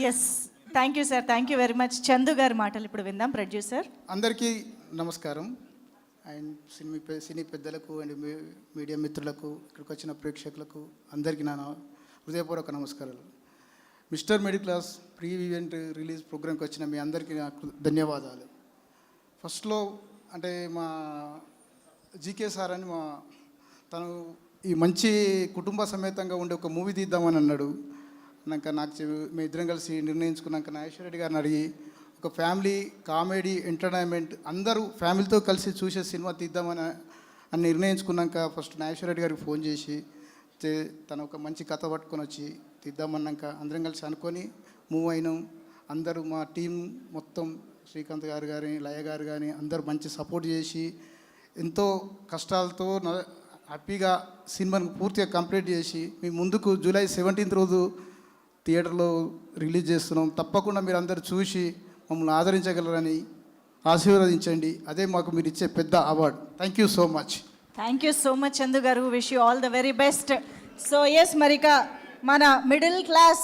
Yes, thank you sir, thank you very much. Chandu గారి మాటలు ఇప్పుడు విందాం. ప్రొడ్యూసర్ అందరికీ నమస్కారం. అండ్ సినీ పెద్దలకు అండ్ మీడియా మిత్రులకు, ఇక్కడికి వచ్చిన ప్రేక్షకులకు అందరికీ నా హృదయపూర్వక నమస్కారాలు. Mister middle class pre event release ప్రోగ్రామ్కి వచ్చిన మీ అందరికీ నాకు ధన్యవాదాలు. ఫస్ట్లో అంటే మా జీకే సార్ అని తను ఈ మంచి కుటుంబ సమేతంగా ఉండే ఒక మూవీ తీద్దామని అన్నాడు. నాకు మేము ఇద్దరం కలిసి నిర్ణయించుకున్నాక నాగేశ్వర రెడ్డి గారిని అడిగి ఒక ఫ్యామిలీ కామెడీ ఎంటర్టైన్మెంట్ అందరూ ఫ్యామిలీతో కలిసి చూసే సినిమా తీద్దామని నిర్ణయించుకున్నాక ఫస్ట్ నాగేశ్వర రెడ్డి గారికి ఫోన్ చేసి తను ఒక మంచి కథ పట్టుకొని వచ్చి తీద్దామన్నాక అందరం కలిసి అనుకొని మూవ్ అయినాం. అందరూ మా టీం మొత్తం శ్రీకాంత్ గారు కానీ లయ గారు కానీ అందరూ మంచి సపోర్ట్ చేసి ఎంతో కష్టాలతో హ్యాపీగా సినిమాను పూర్తిగా కంప్లీట్ చేసి మీ ముందుకు జూలై 17th రోజు థియేటర్లో రిలీజ్ చేస్తున్నాం. తప్పకుండా మీరు అందరూ చూసి మమ్మల్ని ఆదరించగలరని ఆశీర్వదించండి. అదే మాకు మీరు ఇచ్చే పెద్ద award. Thank you so much. Thank you so much Chandu గారు. Wish you all the very best. So yes, మరిక మన మిడిల్ క్లాస్